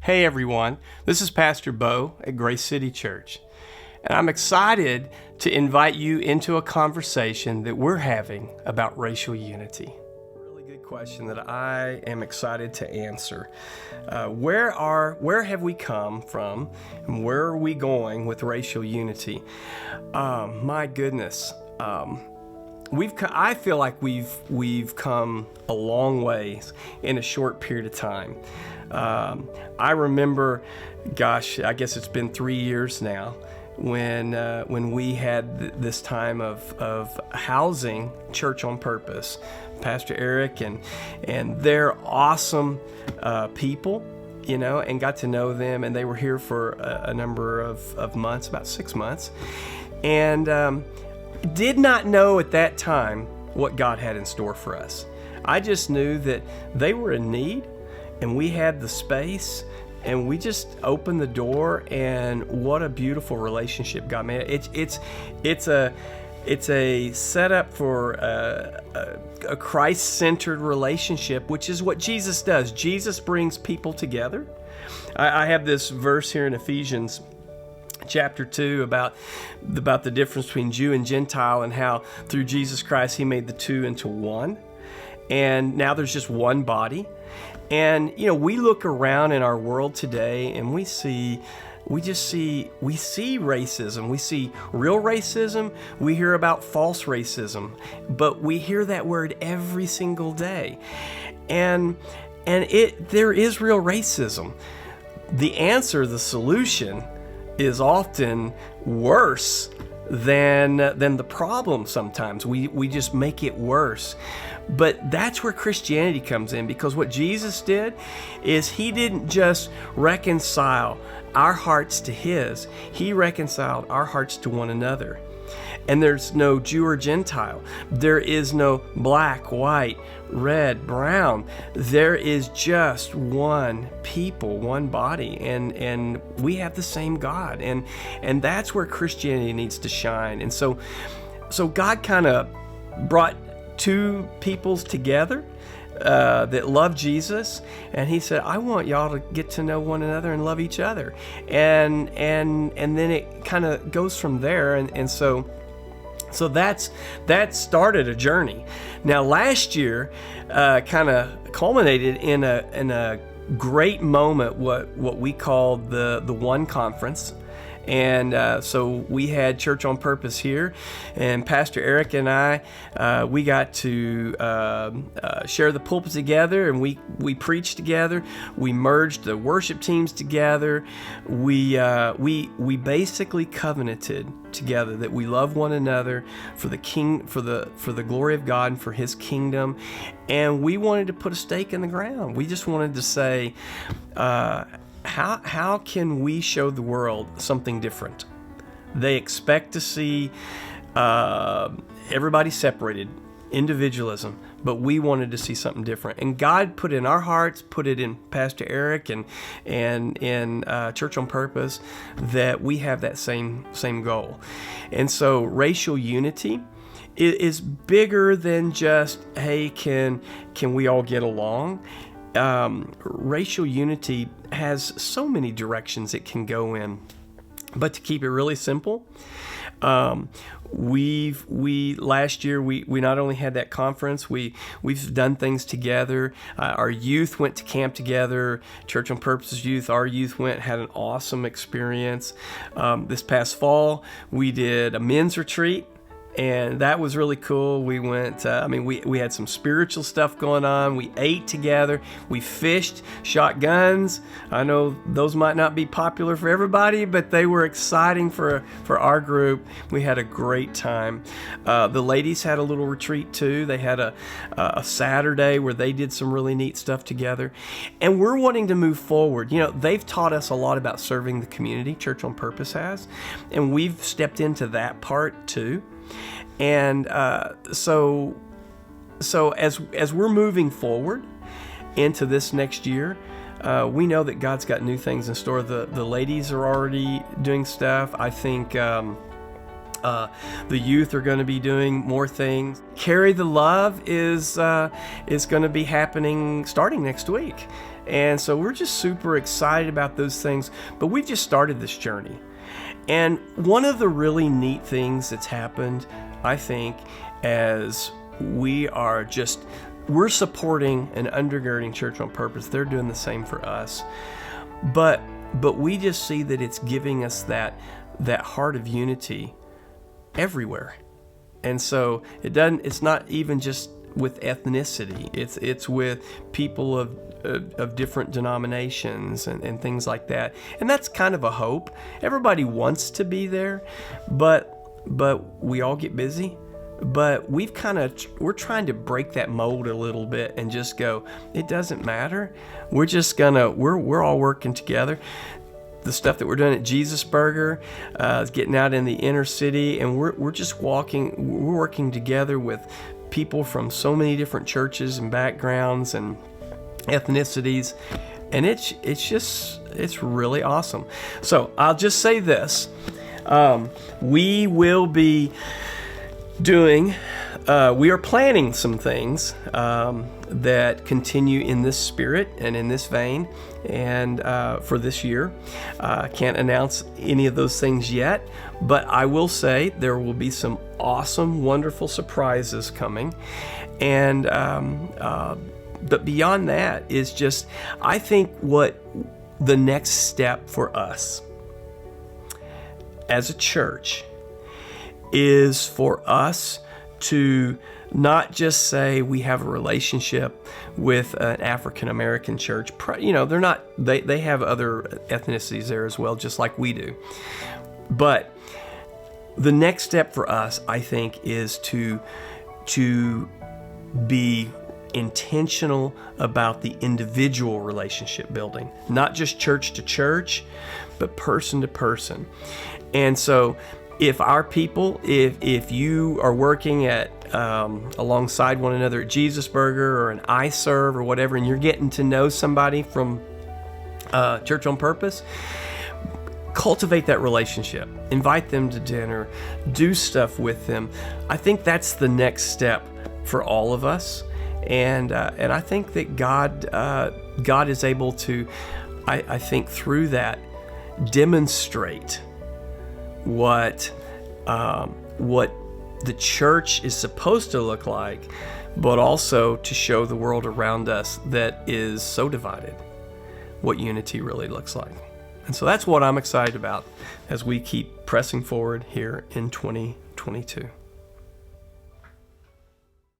Hey everyone, this is Pastor Bo at Grace City Church, and I'm excited to invite you into a conversation that we're having about racial unity. Really good question that I am excited to answer. Where have we come from, and where are we going with racial unity? My goodness. I feel like we've come a long ways in a short period of time. I remember, I guess it's been 3 years now, when we had this time of housing Church on Purpose. Pastor Eric and they're awesome people, and got to know them, and they were here for a number of months, about 6 months, and did not know at that time what God had in store for us. I just knew that they were in need, and we had the space, and we just opened the door, and what a beautiful relationship God made. It's a setup for a Christ-centered relationship, which is what Jesus does. Jesus brings people together. I have this verse here in Ephesians chapter 2 about the difference between Jew and Gentile, and how through Jesus Christ He made the two into one, and now there's just one body. And we look around in our world today, and we see racism. We see real racism. We hear about false racism, but we hear that word every single day, and there is real racism. The answer, the solution, is often worse than the problem. Sometimes we just make it worse. But that's where Christianity comes in, because what Jesus did is He didn't just reconcile our hearts to His, He reconciled our hearts to one another. And there's no Jew or Gentile. There is no black, white, red, brown. There is just one people, one body, and we have the same God. And that's where Christianity needs to shine. And so God kind of brought two peoples together that love Jesus, and He said, I want y'all to get to know one another and love each other. And then it kind of goes from there, and so that started a journey. Now last year kind of culminated in a great moment, what we called the One Conference. And so we had Church on Purpose here, and Pastor Eric and I, we got to share the pulpit together, and we preached together. We merged the worship teams together. We basically covenanted together that we love one another for the glory of God and for His kingdom. And we wanted to put a stake in the ground. We just wanted to say, How can we show the world something different? They expect to see everybody separated, individualism, but we wanted to see something different. And God put in our hearts, put it in Pastor Eric and in Church on Purpose, that we have that same goal. And so racial unity is bigger than just, hey, can we all get along? Racial unity has so many directions it can go in, but to keep it really simple, last year we not only had that conference, we've done things together. Our youth went to camp together. Church on Purpose's youth, our youth had an awesome experience. This past fall we did a men's retreat, and that was really cool. We went, we had some spiritual stuff going on. We ate together. We fished, shot guns. I know those might not be popular for everybody, but they were exciting for our group. We had a great time. The ladies had a little retreat too. They had a Saturday where they did some really neat stuff together. And we're wanting to move forward. They've taught us a lot about serving the community, Church on Purpose has, and we've stepped into that part too. And so as we're moving forward into this next year, we know that God's got new things in store. The ladies are already doing stuff. I think the youth are going to be doing more things. Carry the Love is going to be happening starting next week. And so we're just super excited about those things. But we've just started this journey. And one of the really neat things that's happened, I think, as we're supporting and undergirding Church on Purpose. They're doing the same for us. But we just see that it's giving us that heart of unity everywhere. And so it's not even just with ethnicity. It's with people of different denominations and things like that. And that's kind of a hope. Everybody wants to be there, but we all get busy. But we're trying to break that mold a little bit and just go, it doesn't matter. We're all working together. The stuff that we're doing at Jesus Burger is getting out in the inner city, and we're working together with people from so many different churches and backgrounds and ethnicities, and it's really awesome. So I'll just say this: we will be we are planning some things that continue in this spirit and in this vein, and for this year. Can't announce any of those things yet, but I will say there will be some awesome, wonderful surprises coming. And but beyond that is just, I think what the next step for us as a church is for us to not just say we have a relationship with an African American church. They're not. They have other ethnicities there as well, just like we do. But the next step for us, I think, is to be intentional about the individual relationship building, not just church to church, but person to person. And so, if our people, if you are working at alongside one another at Jesus Burger or an iServe or whatever, and you're getting to know somebody from Church on Purpose, cultivate that relationship. Invite them to dinner. Do stuff with them. I think that's the next step for all of us, and I think that God is able to, I think, through that, demonstrate what the church is supposed to look like, but also to show the world around us that is so divided what unity really looks like. And so that's what I'm excited about as we keep pressing forward here in 2022.